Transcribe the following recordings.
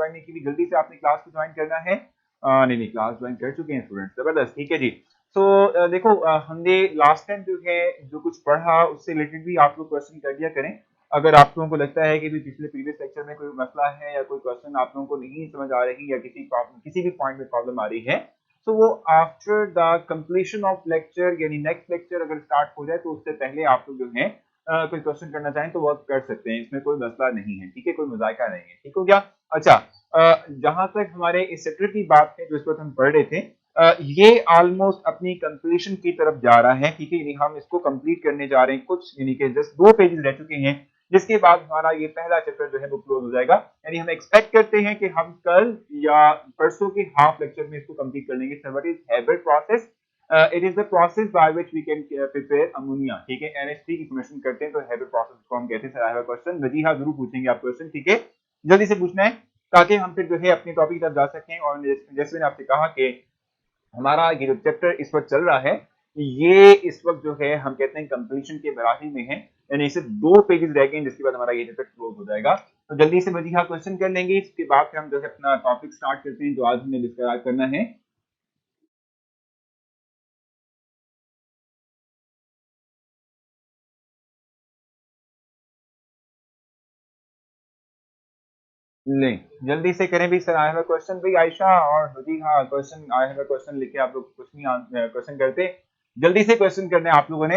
Join नहीं की हुई, जल्दी से आपने क्लास को ज्वाइन करना है। नहीं क्लास ज्वाइन कर चुके हैं स्टूडेंट्स, जबरदस्त, ठीक है जी। सो देखो हमने लास्ट टाइम जो है जो कुछ पढ़ा उससे रिलेटेड भी आप लोग क्वेश्चन कर दिया करें। अगर आप लोगों को लगता है कि भी पिछले प्रीवियस लेक्चर में कोई मसला है या कोई क्वेश्चन आप लोगों को नहीं समझ आ रही या किसी भी पॉइंट में प्रॉब्लम आ रही है, तो वो after the completion of lecture यानी नेक्स्ट लेक्चर अगर स्टार्ट हो जाए तो उससे पहले आप लोग जो है कोई क्वेश्चन करना चाहें तो वो कर सकते हैं, इसमें कोई मसला नहीं है, ठीक है, कोई मजाका नहीं है, ठीक हो गया। अच्छा, जहां तक हमारे इस चैप्टर की बात है जो इस वक्त हम पढ़ रहे थे, ये ऑलमोस्ट अपनी कंप्लीशन की तरफ जा रहा है, ठीक है, यानी हम इसको कंप्लीट करने जा रहे हैं, कुछ यानी कि जस्ट 2 पेजेस रह चुके हैं, जिसके बाद हमारा ये पहला चैप्टर जो है वो क्लोज हो जाएगा। यानी हम एक्सपेक्ट करते हैं कि हम कल या परसों के हाफ लेक्चर में इसको कंप्लीट कर लेंगे। What is habit process? It is the process by which we can prepare ammonia, ठीक है, NH3 की फॉर्मेशन करते हैं तो हैबिट प्रोसेस को हम कहते हैं। Sir I have a question, Wajiha जरूर पूछेंगे आप क्वेश्चन, ठीक है, जल्दी से पूछना है ताकि हम फिर जो है अपनी टॉपिक की तरफ जा सकें। और जैसे मैंने आपसे कहा कि हमारा ये जो चैप्टर इस वक्त चल रहा है ये इस वक्त जो है हम कहते हैं कंप्लीशन के मराहल में है, यानी इसे 2 पेजेस रह गए जिसके बाद हमारा ये चैप्टर क्लोज हो जाएगा। तो जल्दी से वजीहा क्वेश्चन कर लेंगे, इसके बाद फिर हम जो है अपना टॉपिक स्टार्ट करते हैं जो आज हमने डिस्कस करना है। लें जल्दी से करें भी sir, I have a question भाई आयशा और Wajiha, question I have a question लिखे, आप लोग कुछ नहीं क्वेश्चन करते, जल्दी से क्वेश्चन करने आप लोगों ने।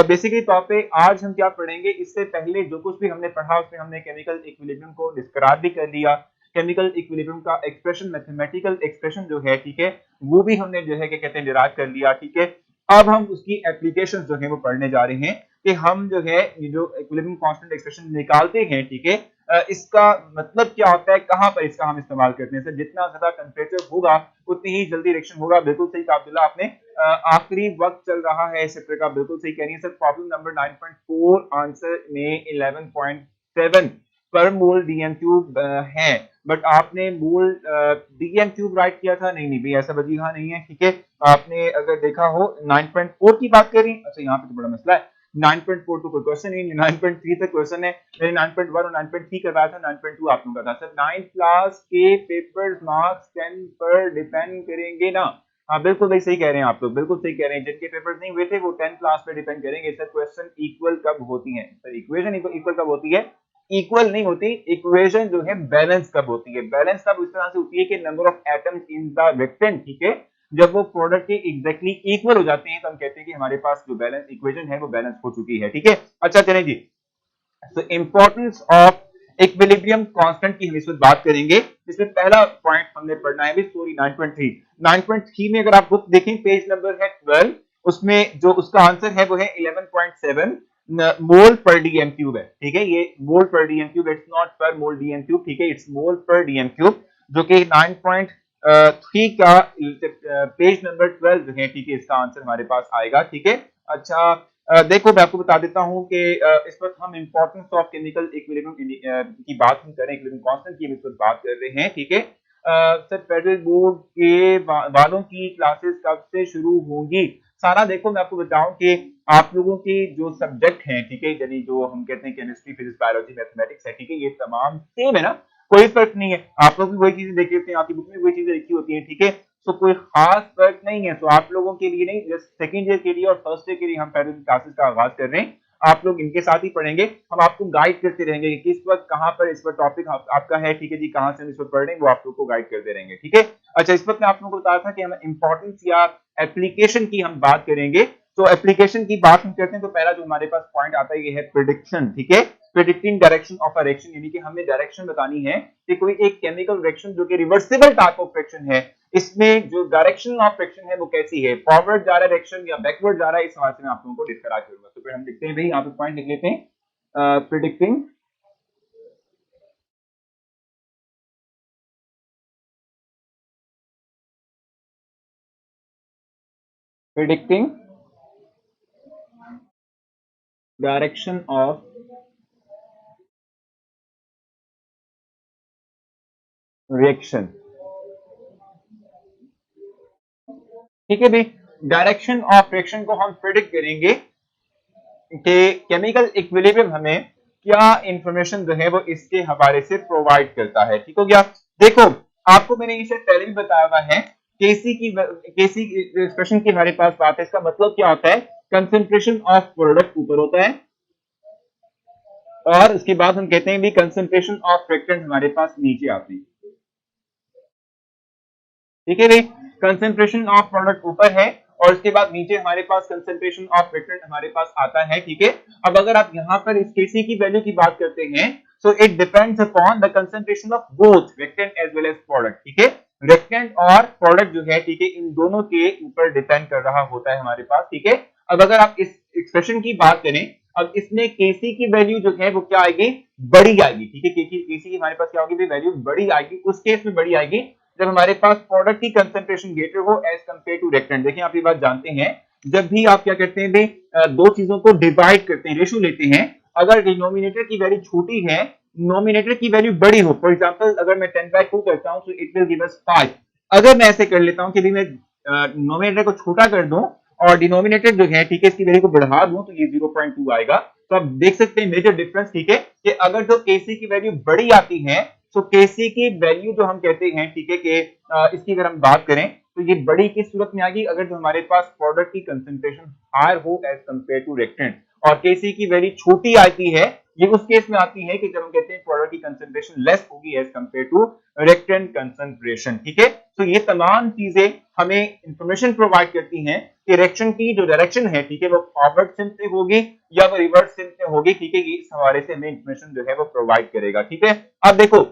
बेसिकली तौर पे आज हम क्या पढ़ेंगे, इससे पहले जो कुछ भी हमने पढ़ा उसमें हमने केमिकल इक्विलिब्रियम को डिस्क्राइब भी कर दिया, केमिकल इक्विलिब्रियम का एक्सप्रेशन, मैथमेटिकल एक्सप्रेशन जो है, ठीक है, वो भी हमने जो है क्या कहते हैं डिराइव कर लिया, ठीक है। अब हम उसकी एप्लीकेशन जो है वो पढ़ने जा रहे हैं कि हम जो है ये जो इक्विलिब्रियम कांस्टेंट एक्सप्रेशन निकालते हैं, ठीक है, इसका मतलब क्या होता है, कहां पर इसका हम इस्तेमाल करते हैं। सर जितना ज्यादा टेम्परेचर होगा उतनी ही जल्दी रिएक्शन होगा, बिल्कुल सही कहा अब्दुल्ला आपने। आखिरी वक्त चल रहा है इस चैप्टर का, बिल्कुल सही कह रही है सर। प्रॉब्लम नंबर 9.4 आंसर में 11.7 पर मोल डीएम क्यूब है, बट आपने मोल डीएम क्यूब राइट किया था, नहीं भाई ऐसा वजीहा नहीं है, ठीक है। आपने अगर देखा हो 9.4 की बात करी, अच्छा यहाँ पे तो बड़ा मसला है, 9.4 तो कोई क्वेश्चन ही नहीं, 9.3 तक क्वेश्चन है, मैंने 9.1 और 9.3 करवाया था, 9.2 आप लोगों का था। सर 9th क्लास के पेपर्स मार्क्स 10 पर डिपेंड करेंगे ना? हाँ बिल्कुल भाई सही कह रहे हैं आप लोग, बिल्कुल सही कह रहे हैं, जिनके पेपर्स नहीं हुए थे वो 10th क्लास पे डिपेंड करेंगे। सर क्वेश्चन इक्वल कब होती है? सर इक्वेशन इक्वल कब होती है? इक्वल नहीं होती, इक्वेशन जो है बैलेंस कब होती है? बैलेंस कब इस तरह से होती है कि number of atoms in the reactant, ठीक है, जब वो प्रोडक्ट के एग्जैक्टली इक्वल हो जाते हैं तो हम कहते हैं कि हमारे पास जो बैलेंस इक्वेशन है वो बैलेंस हो चुकी है, ठीक है। अच्छा चलें जी, तो इंपॉर्टेंस ऑफ इक्विलिब्रियम कांस्टेंट की हम इस वक्त बात करेंगे। इसमें पहला पॉइंट हमने पढ़ना है भी सॉरी 9.3 में अगर आप बुक देखें पेज नंबर है 12, उसमें जो उसका आंसर है वो है 11.7 मोल पर डीएम क्यूब है, ठीक है, ये मोल पर डीएम क्यूब, इट्स नॉट पर मोल डीएम क्यूब, ठीक है, इट्स मोल पर डीएम क्यूब, जो कि 9.3 का पेज नंबर 12 जो है, ठीक है, इसका आंसर हमारे पास आएगा, ठीक है। अच्छा देखो मैं आपको बता देता हूं कि इस वक्त हम इंपॉर्टेंस ऑफ केमिकल इक्विलिब्रियम की बात हम करें, इक्विलिब्रियम कांस्टेंट की हम इस वक्त बात कर रहे हैं, ठीक है। सर फेडरल बोर्ड के वालों की क्लासेस कब से शुरू होंगी? सारा देखो मैं आपको बताऊं कि आप लोगों की जो सब्जेक्ट हैं, ठीक है, यानी जो हम कहते हैं केमिस्ट्री, फिजिक्स, बायोलॉजी, मैथमेटिक्स है, ठीक है, ये तमाम सेम है ना, कोई फर्क नहीं है, आप लोग भी वही चीजें देख लेते हैं, आपकी बुक में वही चीजें लिखी होती हैं, ठीक है, तो कोई खास फर्क नहीं है। तो आप लोगों के लिए नहीं, जस्ट सेकंड ईयर के लिए और फर्स्ट ईयर के लिए हम पहले क्लासेस का आगाज कर रहे हैं, आप लोग इनके साथ ही पढ़ेंगे, हम आपको गाइड करते रहेंगे कि किस वक्त कहां पर इस वक्त टॉपिक आपका है, ठीक है जी, कहां से हम इस वक्त पढ़ रहे हैं वो आप लोग को गाइड करते रहेंगे, ठीक है। अच्छा इस वक्त मैं आप लोगों को बताया था कि हम इंपॉर्टेंस या एप्लीकेशन की हम बात करेंगे, तो एप्लीकेशन की बात हम करते हैं तो पहला जो हमारे पास पॉइंट आता है ये है प्रिडिक्शन, ठीक है, predicting direction of a reaction, यानी कि हमें डायरेक्शन बतानी है कि कोई एक केमिकल रिएक्शन जो कि रिवर्सिबल टाइप ऑफ रिएक्शन है, इसमें जो डायरेक्शन ऑफ रिएक्शन है वो कैसी है, फॉरवर्ड जा रहा है रिएक्शन या बैकवर्ड जा रहा है, इस हवाले से मैं आप लोगों को डिस्कस करूंगा। तो फिर हम लिखते हैं भाई, यहाँ पे पॉइंट लिख लेते हैं, predicting predicting direction of reaction, ठीक है भाई। डायरेक्शन ऑफ रिएक्शन को हम प्रिडिक्ट करेंगे कि केमिकल इक्विलिब्रियम हमें क्या इंफॉर्मेशन जो है वो इसके हवाले से प्रोवाइड करता है, ठीक हो गया। देखो आपको मैंने इसे पहले भी बताया हुआ है, केसी एक्सप्रेशन की हमारे पास बात है, इसका मतलब क्या होता है, कंसंट्रेशन ऑफ प्रोडक्ट ऊपर होता है और उसके बाद हम कहते हैं भी कंसंट्रेशन ऑफ रिएक्टेंट हमारे पास नीचे आते हैं। ठीक है भाई, कंसंट्रेशन ऑफ प्रोडक्ट ऊपर है और उसके बाद नीचे हमारे पास कंसंट्रेशन ऑफ रिएक्टेंट हमारे पास आता है। ठीक है, अब अगर आप यहां पर इस केसी की वैल्यू की बात करते हैं, so it depends upon the concentration of both reactant as well as product. ठीक है, रिएक्टेंट और प्रोडक्ट जो है, ठीक है, इन दोनों के ऊपर डिपेंड कर रहा होता है हमारे पास। ठीक है, अब अगर आप इस एक्सप्रेशन की बात करें, अब इसमें केसी की वैल्यू जो है वो क्या आएगी, बड़ी आएगी। ठीक है, केसी की हमारे पास क्या होगी, वैल्यू बड़ी आएगी। उस केस में बड़ी आएगी जब हमारे पास प्रोडक्ट की कंसंट्रेशन ग्रेटर हो एज कंपेयर टू रिएक्टेंट। देखिए आप ये बात जानते हैं, जब भी आप क्या करते हैं भाई, दो चीजों को डिवाइड करते हैं, रेशियो लेते हैं, अगर डिनोमिनेटर की वैल्यू छोटी है, नोमिनेटर की वैल्यू बड़ी हो, फॉर एग्जांपल अगर मैं 10/2 करता हूं, तो इट विल गिव अस 5। अगर मैं ऐसे कर लेता हूं कि भी मैं नोमिनेटर को छोटा कर दूं और डिनोमिनेटर जो है, ठीक है, इसकी वैल्यू को बढ़ा दूं, तो ये 0.2 आएगा। तो आप देख सकते हैं मेजर डिफरेंस। ठीक है, कि अगर जो केसी की वैल्यू बड़ी आती है, तो केसी की वैल्यू जो हम कहते हैं, ठीक है, कि इसकी अगर हम बात करें तो ये बड़ी किस सूरत में आएगी, अगर जो हमारे पास प्रोडक्ट की कंसंट्रेशन हायर हो एज कंपेयर टू रिएक्टेंट, और केसी की वैल्यू छोटी आती है, ये उस केस में आती है कि जब हम कहते हैं प्रोडक्ट की कंसंट्रेशन लेस होगी as compare to reactant concentration. ठीक है, तो ये तमाम चीजें हमें इंफॉर्मेशन प्रोवाइड करती हैं कि रिएक्शन की जो डायरेक्शन है, ठीक है, वो फॉरवर्ड सिम से होगी या वो रिवर्स सिम से होगी। ठीक है, इस हवाले से हमें इंफॉर्मेशन जो है वो प्रोवाइड करेगा। ठीक है, अब देखो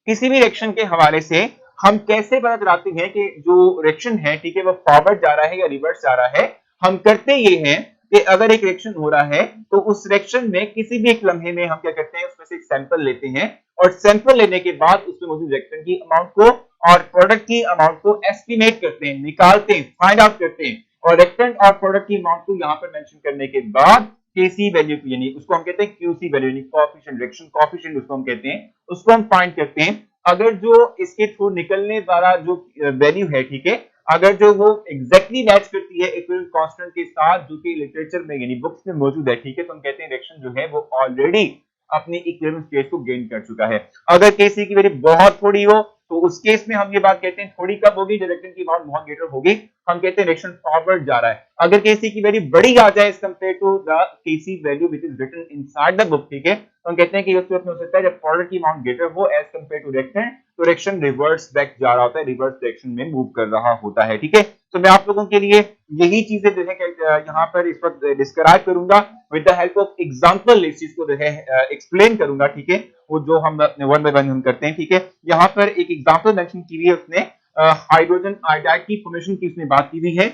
किसी भी रिएक्शन के हवाले से हम कैसे पता कराते हैं कि जो रिएक्शन है, ठीक है, वो फॉरवर्ड जा रहा है या रिवर्स जा रहा है। हम करते ये हैं कि अगर एक रिएक्शन हो रहा है, तो उस रिएक्शन में किसी भी एक लम्हे में हम क्या करते हैं, उसमें से एक सैंपल लेते हैं और सैंपल लेने के बाद उसमें मौजूद रिएक्शन की अमाउंट को और प्रोडक्ट की अमाउंट को एस्टिमेट करते हैं, निकालते हैं, फाइंड आउट करते हैं, और रिएक्टेंट और प्रोडक्ट की अमाउंट को यहां पर मेंशन करने के बाद केसी वैल्यू यानी उसको हम कहते हैं क्यूसी वैल्यू, यानी कोएफिशिएंट, रिएक्शन कोएफिशिएंट उसको हम कहते हैं, उसको हम फाइंड करते हैं। अगर जो इसके थ्रू निकलने वाला जो वैल्यू है, ठीक है, अगर जो वो एग्जैक्टली मैच करती है इक्विवेलेंट कांस्टेंट के साथ जो कि लिटरेचर में यानी बुक्स में मौजूद है, ठीक है, तो हम कहते हैं रिएक्शन जो है वो ऑलरेडी अपनी इक्विवेलेंट स्टेट को गेन कर चुका है। अगर केसी की वैल्यू बहुत थोड़ी हो, तो उस केस में हम ये बात कहते हैं, थोड़ी कब होगी, जब रिएक्टेंट की अमाउंट बहुत ग्रेटर होगी, हम कहते हैं रिएक्शन फॉरवर्ड जा रहा है। अगर केसी की वैल्यू बड़ी आ जाए as compare to the KC value which is written inside the book, ठीक है, तो हम कहते हैं कि उस सूरत में हो सकता है जब प्रोडक्ट की अमाउंट ग्रेटर हो एज कंपेयर टू रिएक्टेंट, तो रिएक्शन रिवर्स बैक जा रहा होता है, रिवर्स डायरेक्शन में मूव कर रहा होता है। ठीक है, तो मैं आप लोगों के लिए यही चीजें जो है यहाँ पर इस वक्त डिस्क्राइब करूंगा with the help of example, इस चीज को जो है एक्सप्लेन करूंगा। ठीक है, वो जो हम वन बाय वन हम करते हैं। ठीक है, यहाँ पर एक एग्जांपल मेंशन की हुई है उसने, हाइड्रोजन आयोडाइड की फॉर्मेशन की उसने बात की हुई है।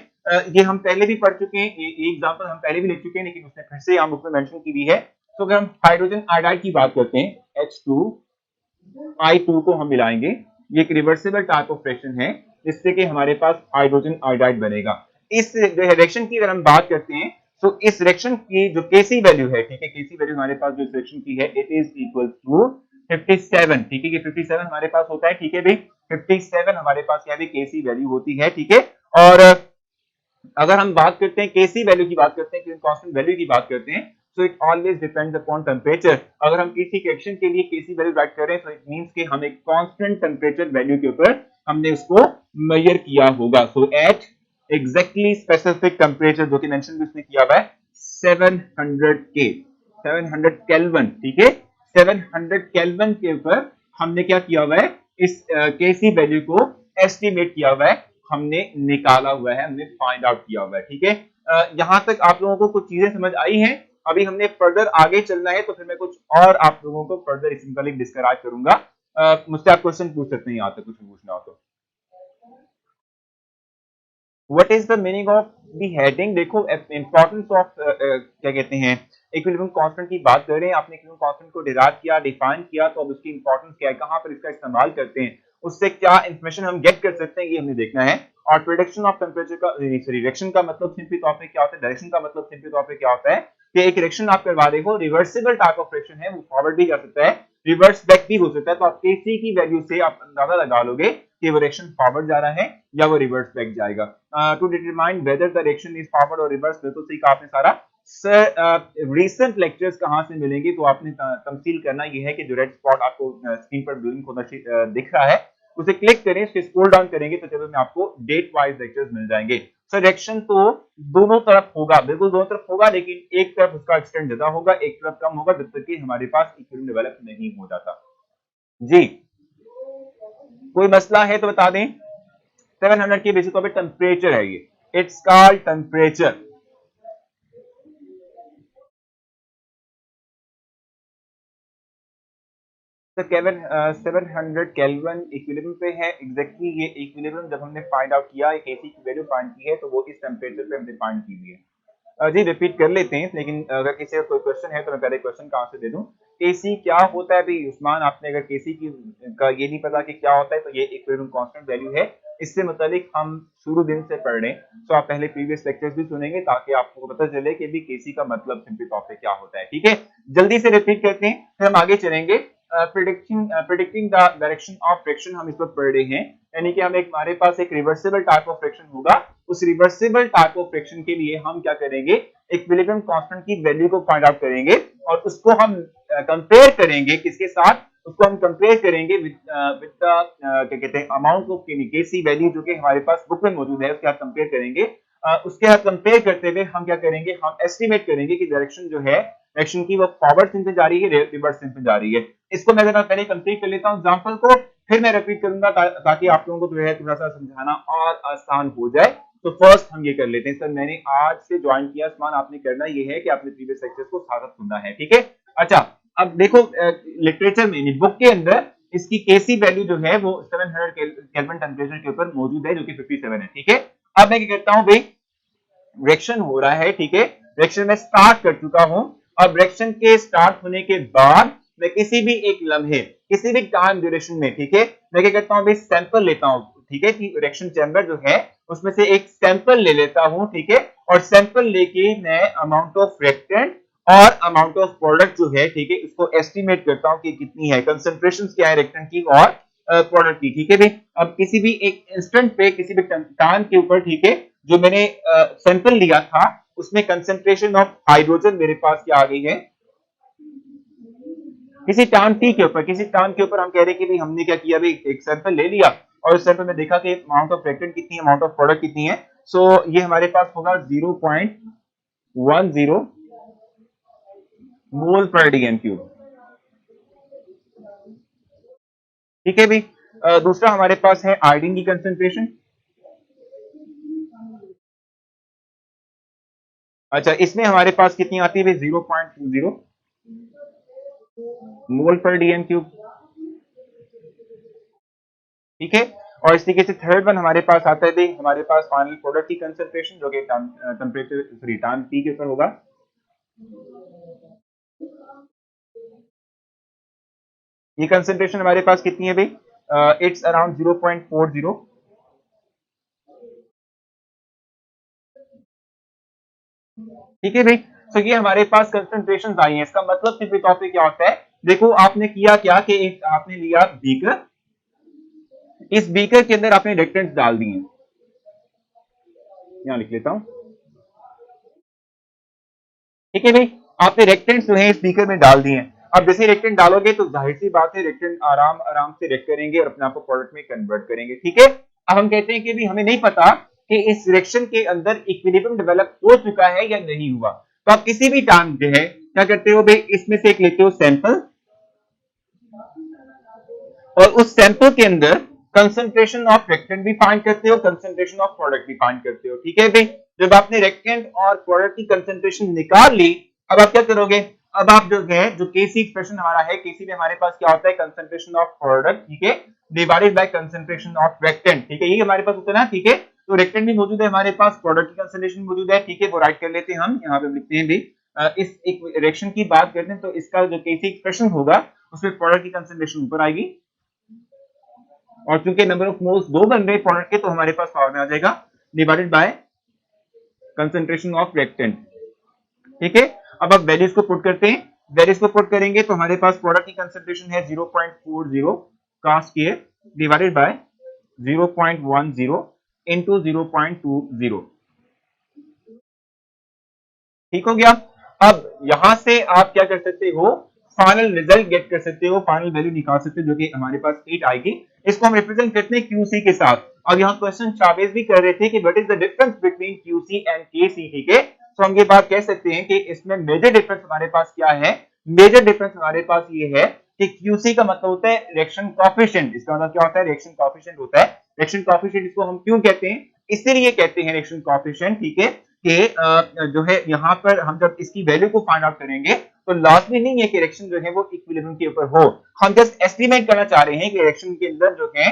ये हम पहले भी पढ़ चुके हैं, ये एग्जांपल हम पहले भी ले चुके हैं, लेकिन उसने फिर से हम उसमें मेंशन की हुई है। तो अगर हम हाइड्रोजन आयोडाइड की बात करते हैं, H2I2 को हम मिलाएंगे, ये एक रिवर्सिबल टाइप ऑफ रिएक्शन है जिससे कि हमारे पास हाइड्रोजन आयोडाइड बनेगा। इस रिएक्शन की अगर हम बात करते हैं, तो इस रिएक्शन की जो केसी वैल्यू है, ठीक है, केसी वैल्यू हमारे पास जो रिएक्शन की है, इट इज इक्वल टू 57। ठीक है, ये 57 हमारे पास होता है। ठीक है भाई, 57 हमारे पास क्या भी केसी वैल्यू होती है। ठीक है, और अगर हम बात करते हैं केसी वैल्यू की बात करते हैं, कांस्टेंट वैल्यू की बात करते हैं, so it always depends upon temperature. अगर हम किसी रिएक्शन के लिए केसी वैल्यू राइट कर रहे हैं, तो इट मींस कि हम एक कांस्टेंट टेम्परेचर वैल्यू के ऊपर हमने उसको मेजर किया होगा। सो एट एग्जैक्टली स्पेसिफिक टेम्परेचर, जो कि मेंशन भी उसने किया हुआ है, 700 केल्विन। ठीक है, 700 केल्विन के ऊपर हमने क्या किया हुआ है, इस केसी वैल्यू को एस्टिमेट किया हुआ है, हमने निकाला हुआ है, हमने फाइंड आउट किया हुआ है। ठीक है, यहां तक आप लोगों को कुछ चीजें समझ आई हैं। अभी हमने फर्दर आगे चलना है, तो फिर मैं कुछ और आप लोगों को फर्दर इस मुतालिक डिस्क्राइब करूंगा। मुझसे आप क्वेश्चन पूछ सकते हैं यहाँ तक कुछ पूछना हो तो। What is the meaning of the heading? देखो इंपॉर्टेंस ऑफ क्या कहते हैं, इक्विलिब्रियम कांस्टेंट की बात कर रहे हैं, आपने इक्विलिब्रियम कांस्टेंट को डिराइव किया, डिफाइन किया, तो अब उसकी इंपॉर्टेंस क्या है, कहां पर इसका इस्तेमाल करते हैं, उससे क्या इंफॉर्मेशन हम गेट कर सकते हैं, ये हमने देखना है। और प्रेडिक्शन ऑफ टेंपरेचर का, सॉरी, रिएक्शन का मतलब सिंपली तौर पे क्या होता है, डायरेक्शन का मतलब सिंपली तौर पे क्या होता है कि एक रिएक्शन आप करवा रहे हो, रिवर्सिबल टाइप ऑफ रिएक्शन है, वो फॉरवर्ड भी जा सकता है, रिवर्स बैक भी हो सकता है। तो आप Kc की वैल्यू से आप अंदाजा लगा लोगे कि वो डायरेक्शन फॉरवर्ड जा रहा है या वो रिवर्स बैक जाएगा। To determine whether the direction is forward और रिवर्स, बिल्कुल सही कहा आपने सारा। सर रीसेंट लेक्चर्स कहाँ से मिलेंगे, तो आपने तमसील करना ये है कि जो रेड स्पॉट आपको स्क्रीन पर ब्लिंक होना दिख रहा है उसे क्लिक करें, उसे स्क्रॉल डाउन करेंगे तो टेबल में आपको डेट वाइज लेक्चर्स मिल जाएंगे। डायरेक्शन तो दोनों तरफ होगा, बिल्कुल दोनों तरफ होगा, लेकिन एक तरफ उसका एक्सटेंड ज्यादा होगा, एक तरफ कम होगा, जब तक कि हमारे पास इक्विलिब्रियम डेवलप नहीं हो जाता। जी कोई मसला है तो बता दें। 700 की बेसिस पे टेम्परेचर है ये, इट्स कॉल्ड टेम्परेचर। तो केवन 700 केल्विन इक्विलिब्रियम पे है एग्जैक्टली। ये इक्विलिब्रियम जब हमने फाइंड आउट किया, एक एसी की वैल्यू फाइंड की है, तो वो इस टेम्परेचर पे हमने फाइंड की हुई है। जी रिपीट कर लेते हैं, लेकिन अगर किसी का कोई क्वेश्चन है तो मैं पहले क्वेश्चन कहाँ से दे दूं। केसी क्या होता है भाई उस्मान, आपने अगर केसी की का ये नहीं पता कि क्या होता है, तो ये इक्विलिब्रियम कांस्टेंट वैल्यू है। इससे मुतालिक हम शुरू दिन से पढ़ रहे हैं, तो आप पहले प्रीवियस लेक्चर्स भी सुनेंगे ताकि आपको पता चले कि भी केसी का मतलब सिंपली तौर पे क्या होता है। ठीक है, जल्दी से रिपीट करते हैं फिर हम आगे चलेंगे। Predicting the direction of friction हम इस वक्त पढ़ रहे हैं, यानी कि हमारे पास एक रिवर्सिबल टाइप ऑफ फ्रिक्शन होगा। उस रिवर्सिबल टाइप ऑफ फ्रिक्शन के लिए हम क्या करेंगे, इक्विलिब्रियम कांस्टेंट की वैल्यू को फाइंड आउट करेंगे और उसको हम कंपेयर करेंगे किसके साथ, उसको हम कंपेयर करेंगे विद क्या कहते हैं अमाउंट ऑफ केसी वैल्यू जो कि हमारे पास बुक में मौजूद है, उसके साथ कंपेयर करेंगे। उसके साथ कंपेयर करते हुए हम क्या करेंगे, हम एस्टिमेट करेंगे कि डायरेक्शन जो है डायरेक्शन की वो फॉरवर्ड सिंपल जा रही है, रिवर्स सिंपल जा रही है। इसको मैं जरा पहले कंप्लीट कर लेता हूं एग्जांपल को, फिर मैं रिपीट करूंगा ताकि आप लोगों को जो है थोड़ा सा समझाना और आसान हो जाए। तो फर्स्ट हम ये कर लेते हैं। सर मैंने आज से ज्वाइन किया, समान आपने करना ये है कि आपने प्रीवियस लेक्चर्स को साथ सुनना है। ठीक है, अच्छा अब देखो लिटरेचर में बुक के अंदर इसकी केसी वैल्यू जो है वो 700 केल्विन टेंपरेचर के ऊपर मौजूद है, जो कि 57 है। ठीक है, अब मैं क्या करता हूं भाई, रिएक्शन हो रहा है, ठीक है, रिएक्शन में स्टार्ट कर चुका हूं। अब रिएक्शन के स्टार्ट होने के बाद मैं किसी भी एक लम्हे, किसी भी टाइम ड्यूरेशन में, ठीक है, मैं क्या करता हूं भाई, सैंपल लेता हूं। ठीक है, कि रिएक्शन चैम्बर जो है उसमें से एक सैंपल ले लेता हूं। ठीक है, और सैंपल लेके मैं अमाउंट ऑफ रिएक्टेंट और अमाउंट ऑफ प्रोडक्ट जो है, ठीक है, इसको एस्टिमेट करता हूं कि कितनी है, कंसंट्रेशन क्या है रिएक्टेंट की और प्रोडक्ट की। ठीक है भाई, अब किसी भी एक इंस्टेंट पे, किसी भी टाइम के ऊपर, ठीक है, जो मैंने सैंपल लिया था उसमें कंसंट्रेशन ऑफ हाइड्रोजन मेरे पास क्या आ गई है, किसी टाइम टी के ऊपर, किसी टाइम के ऊपर हम कह रहे हैं कि भाई हमने क्या किया भाई, एक सैंपल ले लिया और उस सैंपल में देखा कि अमाउंट ऑफ रिएक्टेंट कितनी है, अमाउंट ऑफ प्रोडक्ट कितनी है। सो ये हमारे पास होगा 0.10 मोल पर डीएम क्यूब। ठीक है भाई, दूसरा हमारे पास है आयोडीन की कंसंट्रेशन। अच्छा, इसमें हमारे पास कितनी आती है भाई, 0.20 मोल पर डीएम क्यूब। ठीक है, और इस तरीके से थर्ड वन हमारे पास आता है भाई, हमारे पास फाइनल प्रोडक्ट की कंसंट्रेशन जो कि टेम्परेचर सॉरी टाइम टी के ऊपर होगा। ये कंसंट्रेशन हमारे पास कितनी है भाई, इट्स अराउंड 0.40। ठीक है भाई, तो ये हमारे पास कंसंट्रेशन आई हैं। इसका मतलब सिंपली तौर पे क्या होता है, देखो आपने किया क्या कि एक आपने लिया बीकर, इस बीकर के अंदर आपने रिएक्टेंट्स डाल दिए, यहां लिख लेता हूं। ठीक है भाई, आपने रिएक्टेंट्स जो है इस बीकर में डाल दिए। अब जैसे रिएक्टेंट डालोगे तो जाहिर सी बात है रिएक्टेंट आराम आराम से रिएक्ट करेंगे और अपने आप को प्रोडक्ट में कन्वर्ट करेंगे। ठीक है, अब हम कहते हैं कि भी हमें नहीं पता कि इस रिएक्शन के अंदर इक्विलिब्रियम डेवलप हो चुका है या नहीं हुआ, तो आप किसी भी टाइम जो है क्या करते हो भाई, इसमें से एक लेते हो सैंपल और उस सैंपल के अंदर कंसंट्रेशन ऑफ रिएक्टेंट भी फाइंड करते हो, कंसंट्रेशन ऑफ प्रोडक्ट भी फाइंड करते हो। ठीक है भाई, जब आपने रिएक्टेंट और प्रोडक्ट की कंसंट्रेशन निकाल ली, अब आप क्या करोगे, अब आप जो है जो केसी एक्सप्रेशन हमारा है, केसी में हमारे पास क्या होता है, कंसंट्रेशन ऑफ प्रोडक्ट, ठीक है, divided by concentration of reactant. ठीक है, ये हमारे पास होता है ना। ठीक है, तो रिएक्टेंट भी मौजूद है हमारे पास, प्रोडक्ट की कंसंट्रेशन मौजूद है। ठीक है, वो राइट कर लेते हैं हम, यहाँ पे लिखते हैं भाई इस एक रिएक्शन की बात करते हैं तो इसका जो केसी एक्सप्रेशन होगा उसमें प्रोडक्ट की कंसंट्रेशन ऊपर आएगी, और चूंकि नंबर ऑफ मोल्स दो बन रहे प्रोडक्ट के, तो हमारे पास पावर में आ जाएगा divided by concentration of reactant. ठीक है, अब आप वैल्यूज को पुट करते हैं, वेरियस को पुट करेंगे तो हमारे पास प्रोडक्ट की कंसंट्रेशन है 0.40 का स्क्वायर डिवाइडेड बाय 0.10 इंटू 0.20। ठीक हो गया। अब यहां से आप क्या कर सकते हो, फाइनल रिजल्ट गेट कर सकते हो, फाइनल वैल्यू निकाल सकते हो जो कि हमारे पास 8 आएगी। इसको हम रिप्रेजेंट करते हैं क्यूसी के साथ। और यहाँ क्वेश्चन चाबेज भी कर रहे थे कि what is the difference between QC and KC. ठीक है, तो हम ये बात कह सकते हैं कि इसमें मेजर डिफरेंस हमारे पास क्या है, मेजर डिफरेंस हमारे पास ये है कि क्यूसी का मतलब होता है रिएक्शन कोएफिशिएंट। इसका मतलब क्या होता है, रिएक्शन कोएफिशिएंट होता है। रिएक्शन कोएफिशिएंट इसको हम क्यों कहते हैं, इसीलिए कहते हैं रिएक्शन कोएफिशिएंट। ठीक है, कि जो है यहाँ पर हम जब इसकी वैल्यू को फाइंड आउट करेंगे तो लाजमी नहीं है कि रिएक्शन जो है वो इक्विलिब्रियम के ऊपर हो। हम जस्ट एस्टिमेट करना चाह रहे हैं कि रिएक्शन के अंदर जो है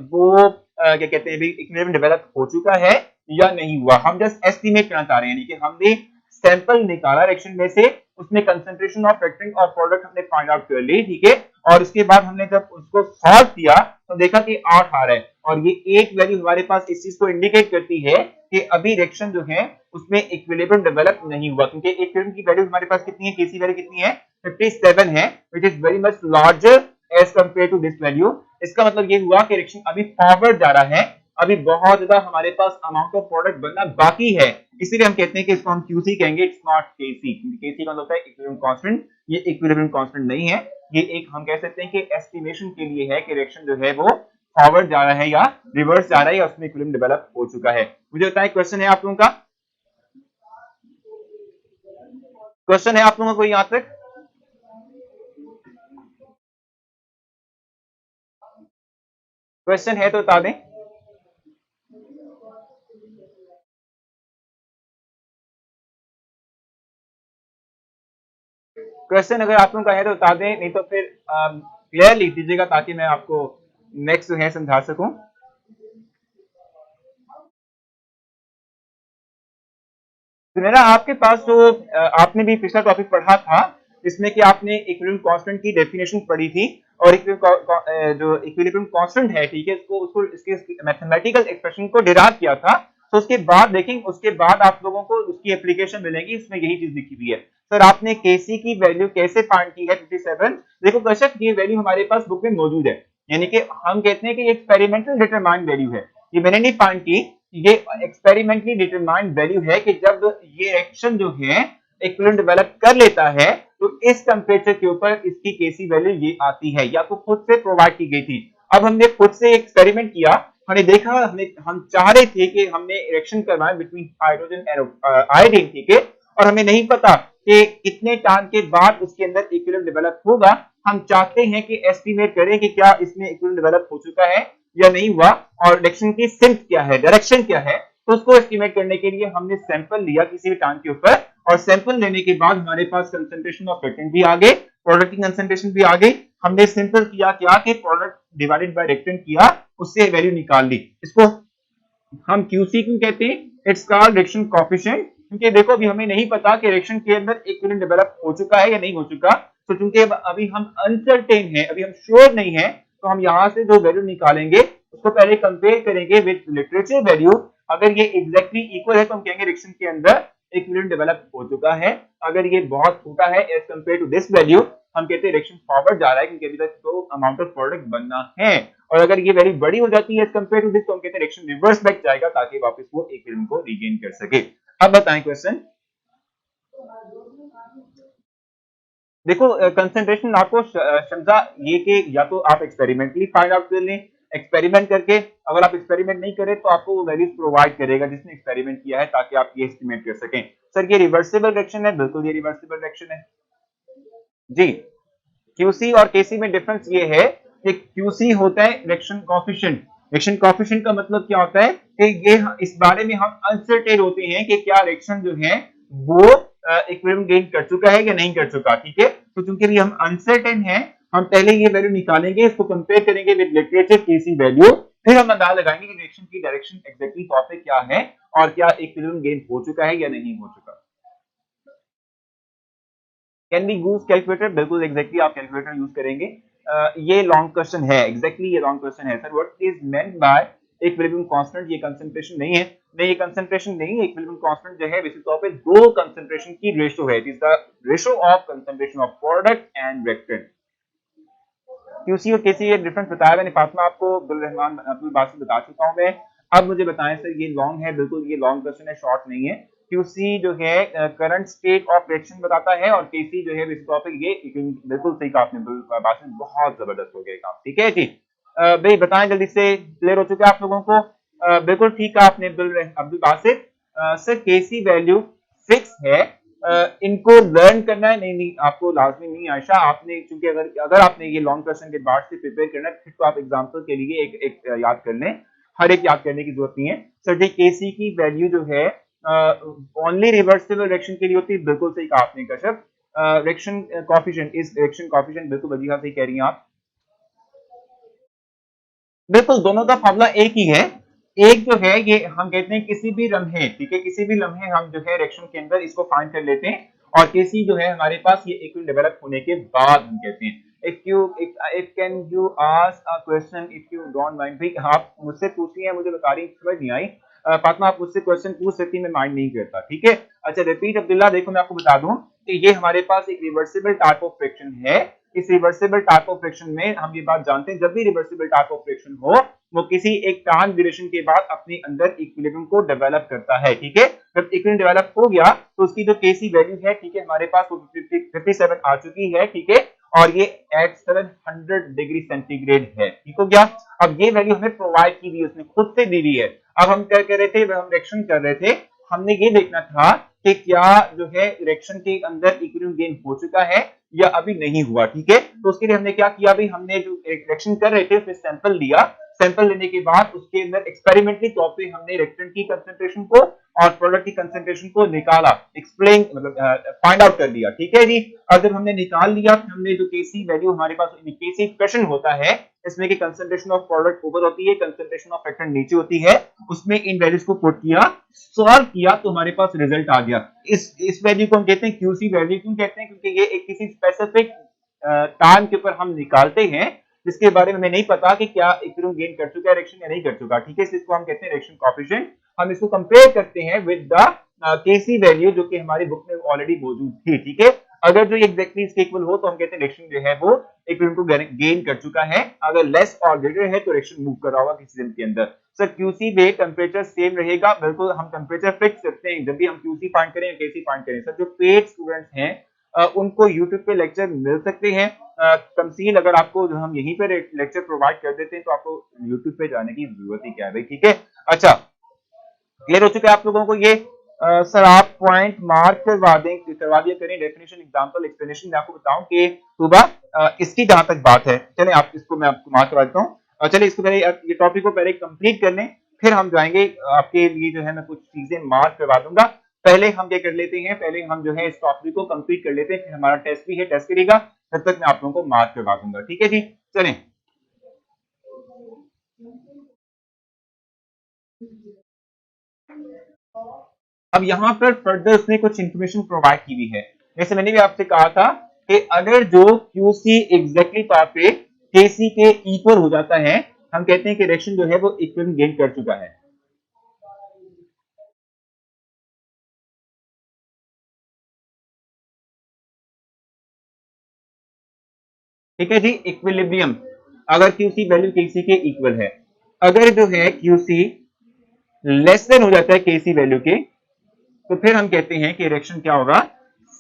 वो क्या कहते हैं, इक्विलिब्रियम डेवलप हो चुका है या नहीं हुआ। हम जस्ट एस्टिमेट करना चाह रहे हैं, यानी कि हमने सैंपल निकाला रिएक्शन में से, उसमें कंसंट्रेशन ऑफ रिएक्टेंट और प्रोडक्ट हमने फाइंड आउट कर ली। ठीक है, और उसके बाद हमने जब उसको सॉल्व किया तो देखा कि 8 आ रहा है, और ये 8 वैल्यू हमारे पास इस चीज को इंडिकेट करती है कि अभी रिएक्शन जो है उसमें इक्विलिब्रियम डेवलप नहीं हुआ, क्योंकि इक्विलिब्रियम की वैल्यू हमारे पास कितनी है, केसी वैल्यू कितनी है, 57 है, which is very much larger as compare to this value. इसका मतलब ये हुआ कि रिएक्शन अभी फॉरवर्ड जा रहा है, अभी बहुत ज्यादा हमारे पास अमाउंट ऑफ प्रोडक्ट बनना बाकी है। इसीलिए हम कहते हैं कि इसको हम क्यूसी कहेंगे, इट्स नॉट केसी। केसी का मतलब होता है इक्विलिब्रियम कांस्टेंट, ये इक्विलिब्रियम कांस्टेंट नहीं है। ये एक हम कह सकते हैं कि एस्टिमेशन के लिए है कि रिएक्शन जो है वो फॉरवर्ड जा रहा है या रिवर्स जा रहा है या उसमें इक्विलिब्रियम डेवलप हो चुका है। मुझे बताएं, क्वेश्चन है आप लोगों का, क्वेश्चन है आप लोगों का कोई यहां तक? क्वेश्चन है तो बता दें। क्वेश्चन अगर आप लोगों का है तो बता दें, नहीं तो फिर क्लियर लिख दीजिएगा ताकि मैं आपको नेक्स्ट जो है समझा सकूं। तो मेरा आपके पास जो आपने भी पिछला टॉपिक पढ़ा था जिसमें कि आपने इक्विलिब्रियम कांस्टेंट की डेफिनेशन पढ़ी थी, और जो इक्विलिब्रियम कांस्टेंट है, ठीक है, उसको उसको इसके मैथमेटिकल एक्सप्रेशन को डिराइव किया था। तो उसके बाद देखेंगे, उसके बाद आप लोगों को उसकी एप्लीकेशन मिलेगी, उसमें यही चीज लिखी हुई है। सर आपने केसी की वैल्यू कैसे फाइंड की है 57? देखो दर्शक, ये वैल्यू हमारे पास बुक में मौजूद है, यानी कि हम कहते हैं कि ये एक्सपेरिमेंटल डिटरमाइंड वैल्यू है। ये मैंने नहीं फाइंड की, ये एक्सपेरिमेंटली डिटरमाइंड वैल्यू है कि जब ये रिएक्शन जो है इक्विलिब्रियम डेवलप कर लेता है तो इस टेम्परेचर के ऊपर इसकी केसी वैल्यू ये आती है, या तो खुद से प्रोवाइड की गई थी। अब हमने खुद से एक्सपेरिमेंट किया, हमने देखा, हम चाह रहे थे कि हमने रिएक्शन करवाएं बिटवीन हाइड्रोजन एंड आयोडीन, ठीक है, और हमें नहीं पता कि कितने टाइम के बाद उसके अंदर इक्विलिब्रियम डेवलप होगा। हम चाहते हैं कि एस्टिमेट करें कि क्या इसमें इक्विलिब्रियम डेवलप हो चुका है या नहीं हुआ, और रिएक्शन की सिम्प क्या है, डायरेक्शन क्या है। तो उसको एस्टिमेट करने के लिए हमने सैंपल लिया किसी भी टाइम के ऊपर, और सैंपल लेने के बाद हमारे पास कंसंट्रेशन ऑफ रिएक्टेंट भी आ गए, प्रोडक्ट की कंसंट्रेशन भी आ गई। हमने सिंपल किया क्या कि प्रोडक्ट डिवाइडेड बाय रिएक्टेंट किया, उससे वैल्यू निकाल ली। इसको हम क्यूसी क्यों कहते हैं, इट्स कॉल्ड रिएक्शन कोएफिशिएंट। क्योंकि देखो अभी हमें नहीं पता कि रिएक्शन के अंदर इक्विलिब्रियम डेवलप हो चुका है या नहीं हो चुका। तो चूंकि अभी हम अनसर्टेन है, अभी हम श्योर नहीं है, तो हम यहां से जो वैल्यू निकालेंगे उसको पहले कंपेयर करेंगे विद लिटरेचर वैल्यू। अगर ये एग्जैक्टली इक्वल है तो हम कहेंगे रिएक्शन के अंदर इक्विलिब्रियम डेवलप हो चुका है। अगर ये बहुत छोटा है as compare to this value, हम कहते हैं रिएक्शन फॉरवर्ड जा रहा है, क्योंकि अभी तक तो अमाउंट ऑफ प्रोडक्ट बनना है। और अगर ये वैल्यू बड़ी हो जाती है एज कंपेयर टू दिस, तो हम कहते हैं रिएक्शन रिवर्स बैक जाएगा ताकि वापस वो इक्विलिब्रियम को रीगेन कर सके। अब बताएं क्वेश्चन। देखो कंसंट्रेशन आपको समझा ये कि या तो आप एक्सपेरिमेंटली फाइंड आउट कर लें, एक्सपेरिमेंट करके, अगर आप एक्सपेरिमेंट नहीं करें तो आपको वो वैल्यूज प्रोवाइड करेगा जिसने एक्सपेरिमेंट किया है, ताकि आप ये एस्टिमेट कर सकें। सर ये रिवर्सिबल रिएक्शन है, बिल्कुल ये रिवर्सिबल रिएक्शन है जी। क्यूसी और केसी में डिफरेंस ये है कि क्यूसी होता है रिएक्शन कोएफिशिएंट। रिएक्शन कोएफिशिएंट का मतलब क्या होता है कि ये इस बारे में हम अनसर्टेन होते हैं कि क्या रिएक्शन जो है वो इक्विलिब्रियम गेन कर चुका है या नहीं कर चुका, ठीक है। तो क्योंकि भी हम अनसर्टेन हैं, हम पहले ये वैल्यू निकालेंगे, इसको कंपेयर करेंगे विद लिटरेचर केसी वैल्यू, फिर हम अंदाजा लगाएंगे कि रिएक्शन की डायरेक्शन एग्जैक्टली तौर पे क्या है और क्या इक्विलिब्रियम गेन हो चुका है या नहीं हो चुका। कैन बी यूज कैलकुलेटर, बिल्कुल एग्जैक्टली आप कैलकुलेटर यूज करेंगे। ये लॉन्ग क्वेश्चन है, एग्जैक्टली ये लॉन्ग क्वेश्चन है। Sir what is meant by equilibrium constant ये कंसंट्रेशन नहीं है, नहीं ये कंसंट्रेशन नहीं है, इक्विलिब्रियम कांस्टेंट जो है बेसिक तौर पे दो कंसंट्रेशन की रेशो है, it is the ratio of concentration of product and reactant. QC और केसी ये डिफरेंस बताया मैंने फातिमा आपको, अब्दुल बासित बता चुका हूं मैं। अब मुझे बताएं सर ये लॉन्ग है, बिल्कुल ये लॉन्ग क्वेश्चन है, शॉर्ट नहीं है। क्यूसी जो है करंट स्टेट ऑफ रिएक्शन बताता है और केसी जो है इस टॉपिक ये बिल्कुल सही कहा आपने बासित, बहुत जबरदस्त हो गया काम, ठीक है जी। भाई बताएं जल्दी से, क्लियर हो चुका है आप लोगों को? बिल्कुल ठीक है आपने अब्दुल बासित। सर केसी वैल्यू फिक्स है, इनको लर्न करना है, नहीं नहीं आपको लाजमी नहीं आयशा, आपने क्योंकि अगर आपने ये लॉन्ग क्वेश्चन के बाद से प्रिपेयर करना है फिर तो आप एग्जाम्पल के लिए एक याद कर लें, हर एक याद करने की जरूरत नहीं है। सर जी केसी की वैल्यू जो है ओनली रिवर्सिबल रिएक्शन के लिए होती है, बिल्कुल सही कहा आपने Kashyap. Reaction coefficient is reaction coefficient, बिल्कुल वजीहा सही कह रही हैं आप, बिल्कुल दोनों का फार्मूला एक ही है। एक जो है ये हम कहते हैं किसी भी लम्हे, ठीक है, किसी भी लम्हे हम जो है रिएक्शन के अंदर इसको फाइंड कर लेते हैं और केसी जो है हमारे पास ये इक्विलिब्रियम डेवलप होने के बाद हम कहते हैं। If can you ask a question if you don't mind, भाई आप मुझसे पूछिए, मुझे बता रही समझ नहीं आई, फातिमा आप मुझसे क्वेश्चन पूछ सकती, मैं माइंड नहीं करता, ठीक है। अच्छा रिपीट अब्दुल्ला, देखो मैं आपको बता दूं कि ये हमारे पास एक रिवर्सिबल टाइप ऑफ फ्रिक्शन है। इस रिवर्सिबल टाइप ऑफ फ्रिक्शन में हम ये बात जानते हैं, जब भी रिवर्सिबल टाइप ऑफ फ्रिक्शन हो वो किसी एक टाइम ड्यूरेशन के बाद अपने अंदर इक्विलिब्रियम को डेवलप करता है, ठीक है। जब इक्विलिब्रियम डेवलप हो गया तो उसकी जो केसी वैल्यू है, ठीक है, हमारे पास वो 57 आ चुकी है, ठीक है, और ये एट 700 डिग्री सेंटीग्रेड है, ठीक हो गया। अब ये वैल्यू हमें प्रोवाइड की हुई, उसने खुद से दी हुई है। अब हम क्या कर रहे थे, हम रिएक्शन कर रहे थे, हमने ये देखना था कि क्या जो है रिएक्शन के अंदर इक्विलिब्रियम गेन हो चुका है या अभी नहीं हुआ, ठीक है। तो उसके लिए हमने क्या किया, भाई हमने जो रिएक्शन कर रहे थे उसमें सैंपल लिया, सैंपल लेने के बाद उसके अंदर एक्सपेरिमेंटली तौर पे हमने रिएक्टेंट की कंसंट्रेशन को और प्रोडक्ट की कंसंट्रेशन को निकाला, एक्सप्लेन मतलब फाइंड आउट कर लिया, ठीक है जी। और जब हमने निकाल लिया हमने जो केसी वैल्यू हमारे पास केसी एक्सप्रेशन होता है, इसमें की कंसंट्रेशन ऑफ प्रोडक्ट ऊपर होती है, कंसंट्रेशन ऑफ रिएक्टेंट नीचे होती है, उसमें इन वैल्यूज को पुट किया, सॉल्व किया तो हमारे पास रिजल्ट आ गया। इस वैल्यू को हम कहते हैं क्यूसी वैल्यू। क्यों कहते हैं, क्योंकि ये एक किसी स्पेसिफिक टाइम के ऊपर हम निकालते हैं जिसके बारे में हमें नहीं पता कि क्या इक्विलिब्रियम गेन कर चुका है रिएक्शन या नहीं कर चुका, ठीक है। इसको हम कहते हैं रिएक्शन कोएफिशिएंट। हम इसको कंपेयर करते हैं विद द केसी वैल्यू जो कि हमारी बुक में ऑलरेडी मौजूद थी, ठीक है। अगर जो एग्जैक्टली इसके इक्वल हो तो हम कहते हैं रिएक्शन जो है वो इक्विलिब्रियम को गेन कर चुका है, अगर लेस और ग्रेटर है तो रिएक्शन मूव कर रहा होगा किसी के अंदर। सर क्यूसी में टेंपरेचर सेम रहेगा, बिल्कुल हम टेंपरेचर फिक्स करते हैं जब भी हम क्यूसी फाइंड करें या केसी फाइंड करें। सर जो पेड स्टूडेंट्स हैं उनको यूट्यूब पे लेक्चर मिल सकते हैं, तमसील अगर आपको जो हम यहीं पे लेक्चर प्रोवाइड कर देते हैं तो आपको यूट्यूब पे जाने की जरूरत ही क्या है भाई, ठीक है। अच्छा क्लियर हो चुका है आप लोगों को ये? सर आप पॉइंट मार्क करवा दिया करें, डेफिनेशन एग्जांपल एक्सप्लेनेशन। मैं आपको बताऊं कि सुबह इसकी जहां तक बात है, चले आप इसको मैं आपको मार्क करवा देता हूँ। चलिए इसको पहले ये टॉपिक को पहले कंप्लीट कर लें, फिर हम जाएंगे आपके लिए जो है मैं कुछ चीजें मार्क करवा दूंगा। पहले हम क्या कर लेते हैं, पहले हम जो है इस टॉपिक को कंप्लीट कर लेते हैं, फिर हमारा टेस्ट भी है, टेस्ट करेगा, तब तक मैं आप लोगों को मार्क करवा दूंगा, ठीक है जी। चलें अब यहाँ पर फर्दर उसने कुछ इंफॉर्मेशन प्रोवाइड की हुई है। जैसे मैंने भी आपसे कहा था कि अगर जो क्यूसी एग्जैक्टली तौर पे केसी के इक्वल हो जाता है, हम कहते हैं कि रिएक्शन जो है वो इक्विलिब्रियम गेन कर चुका है। ठीक है जी, इक्विलिब्रियम अगर क्यूसी वैल्यू केसी के इक्वल है, अगर जो है क्यूसी लेस देन हो जाता है केसी वैल्यू के, तो फिर हम कहते हैं कि रिएक्शन क्या होगा,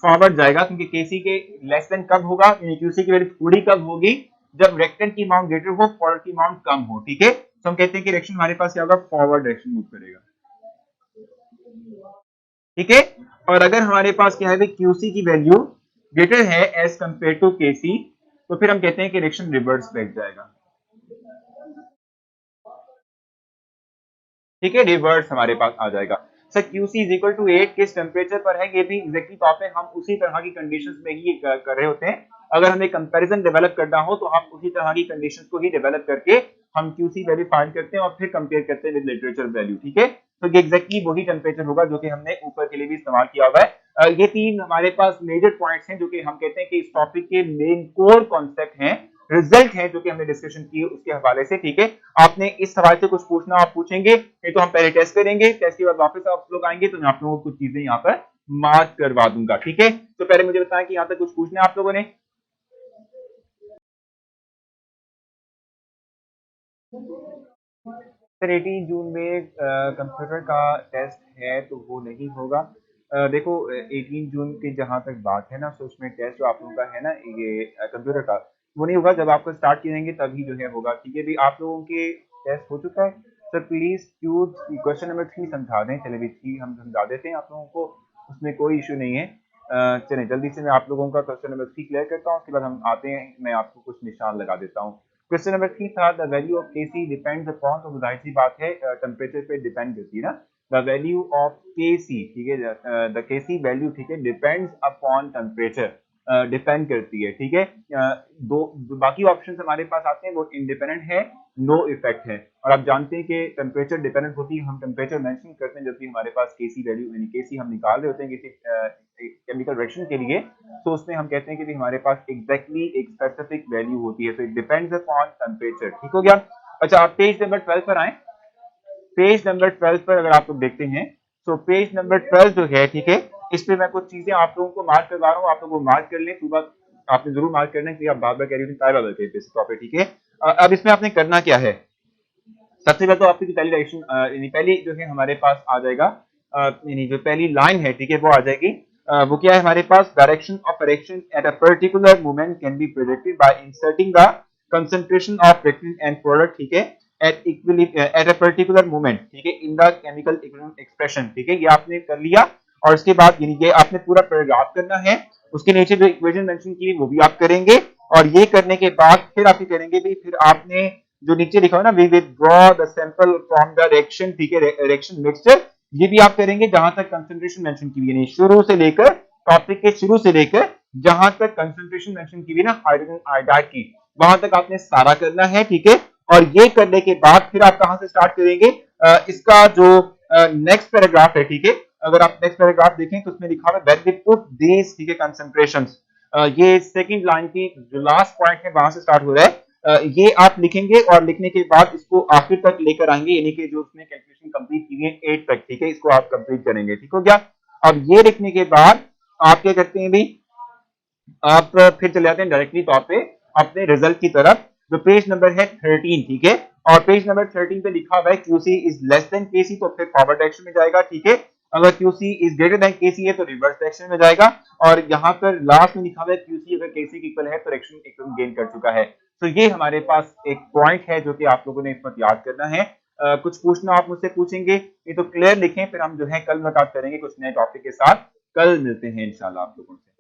फॉरवर्ड जाएगा, क्योंकि केसी के लेस देन कब होगा, क्यूसी की वैल्यू थोड़ी कब होगी, जब रिएक्टेंट की अमाउंट ग्रेटर हो, प्रोडक्ट की अमाउंट कम हो, ठीक है। तो हम कहते हैं कि रिएक्शन हमारे पास क्या होगा, फॉरवर्ड डायरेक्शन मूव करेगा, ठीक है। और अगर हमारे पास क्या है क्यूसी की वैल्यू ग्रेटर है एज कंपेयर टू केसी, तो फिर हम कहते हैं कि रिएक्शन रिवर्स बैक जाएगा, ठीक है, रिवर्स हमारे पास आ जाएगा। Sir QC is equal to 8 किस टेम्परेचर पर है, ये भी एग्जैक्टली तौर पे हम उसी तरह की कंडीशंस में ही कर रहे होते हैं। अगर हमें कंपैरिजन डेवलप करना हो तो हम उसी तरह की कंडीशंस को ही डेवलप करके हम क्यूसी वैल्यू फाइंड करते हैं और फिर कंपेयर करते हैं विद लिटरेचर वैल्यू, ठीक है। तो ये एग्जैक्टली वही टेम्परेचर होगा जो कि हमने ऊपर के लिए भी इस्तेमाल किया हुआ है। ये तीन हमारे पास मेजर पॉइंट्स हैं जो कि हम कहते हैं कि इस टॉपिक के मेन कोर कॉन्सेप्ट हैं रिजल्ट है जो कि हमने डिस्कशन की उसके हवाले से, ठीक है। आपने इस सवाल से कुछ पूछना आप पूछेंगे, नहीं तो हम पहले टेस्ट करेंगे, टेस्ट के बाद वापस आप लोग आएंगे तो मैं आप लोगों को कुछ चीजें यहाँ पर मार्क करवा दूंगा, ठीक है। तो पहले मुझे बताएं कि यहाँ तक कुछ पूछना है आप लोगों ने। सर 18 जून में कंप्यूटर का टेस्ट है तो वो नहीं होगा। देखो 18 जून की जहां तक बात है ना, तो उसमें टेस्ट जो आप लोगों का है ना ये कंप्यूटर का, वो नहीं होगा। जब आपको स्टार्ट करेंगे तभी जो है होगा, ठीक है। भी आप लोगों के टेस्ट हो चुका है। Sir please Qs question number 3 समझा दें। चले भी 3 हम समझा देते हैं आप लोगों को, उसमें कोई इशू नहीं है। चलें जल्दी से मैं आप लोगों का क्वेश्चन नंबर 3 क्लियर करता हूँ, उसके बाद हम आते हैं, मैं आपको कुछ निशान लगा देता हूँ। क्वेश्चन नंबर 3 था the value of KC depends upon, तो जाहिर सी बात है टेम्परेचर पे डिपेंड करती है ना। द वैल्यू ऑफ केसी, ठीक है, द केसी वैल्यू, ठीक है, डिपेंड्स अपॉन टेम्परेचर, डिपेंड करती है, ठीक है। दो बाकी ऑप्शन हमारे पास आते हैं वो इंडिपेंडेंट है, नो इफेक्ट है। और आप जानते हैं कि टेम्परेचर डिपेंडेंट होती है, हम टेम्परेचर मेंशन करते हैं जब भी हमारे पास केसी वैल्यू यानी केसी हम निकाल रहे होते हैं किसी केमिकल रिएक्शन के लिए, तो उसमें हम कहते हैं कि हमारे पास एग्जैक्टली एक स्पेसिफिक वैल्यू होती है, तो इट डिपेंड्स अपॉन टेम्परेचर, ठीक हो गया। अच्छा आप पेज नंबर 12 पर आए। पेज नंबर 12 पर अगर आप लोग देखते हैं तो पेज नंबर 12 जो है, ठीक है, इस पे मैं कुछ चीजें आप लोगों को मार्क करवा रहा हूँ, आप लोग वो मार्क कर लें। सुबह आपने जरूर मार्क करना है कि आप बार बार कह रही होती, ठीक है। अब इसमें आपने करना क्या है, सबसे पहले तो आपकी जो पहली डायरेक्शन यानी पहली जो है हमारे पास आ जाएगा, यानी जो पहली लाइन है, ठीक है, वो आ जाएगी। वो क्या है हमारे पास, direction of reaction at a particular moment can be predicted by inserting the concentration of reactant and product, ठीक है, एट अ पर्टिकुलर मोमेंट, ठीक है, इन द केमिकल एक्सप्रेशन, ठीक है। ये आपने कर लिया और इसके बाद यानी ये आपने पूरा पैराग्राफ करना है, उसके नीचे जो इक्वेशन मेंशन की वो भी आप करेंगे, और ये करने के बाद फिर आप ये करेंगे भी, फिर आपने जो नीचे लिखा हो ना, we withdraw the sample from the reaction, ठीक है, रिएक्शन मिक्सचर, ये भी आप करेंगे जहां तक कंसंट्रेशन मेंशन की हुई है, शुरू से लेकर टॉपिक के शुरू से लेकर जहां तक कंसंट्रेशन मेंशन की हुई ना हाइड्रोजन आयोडाइड की, वहां तक आपने सारा करना है, ठीक है। और ये करने के बाद फिर आप कहां से स्टार्ट करेंगे, इसका जो नेक्स्ट पैराग्राफ है, ठीक है, अगर आप नेक्स्ट पैराग्राफ देखें तो उसमें लिखा हुआ है व्हेन वी पुट दीस, ठीक है, कंसंट्रेशंस, ये सेकंड लाइन की जो लास्ट पॉइंट है वहां से स्टार्ट हो रहा है। ये आप लिखेंगे और लिखने के बाद इसको आखिर तक लेकर आएंगे, यानी कि जो उसने कैलकुलेशन कंप्लीट की है 8 तक, ठीक है, इसको आप कंप्लीट करेंगे, ठीक हो गया। अब ये लिखने के बाद आप क्या करते हैं भाई, आप फिर चले जाते हैं डायरेक्टली तौर पे अपने रिजल्ट की तरफ, जो पेज नंबर है 13, ठीक है, और पेज नंबर 13 पे लिखा हुआ है क्यूसी इज लेस देन केसी, तो फिर फॉरवर्ड डायरेक्शन में जाएगा, ठीक है। अगर क्यूसी इज ग्रेटर देन केसी है तो रिवर्स डायरेक्शन में जाएगा, और यहाँ पर लास्ट में लिखा हुआ है क्यूसी अगर केसी के इक्वल है तो डायरेक्शन एकदम गेन कर चुका है। तो ये हमारे पास एक पॉइंट है जो कि आप लोगों ने इस वक्त याद करना है। कुछ पूछना आप मुझसे पूछेंगे, ये तो क्लियर लिखें, फिर हम जो है कल मुलाकात करेंगे कुछ नए टॉपिक के साथ। कल मिलते हैं इंशाल्लाह आप लोगों से।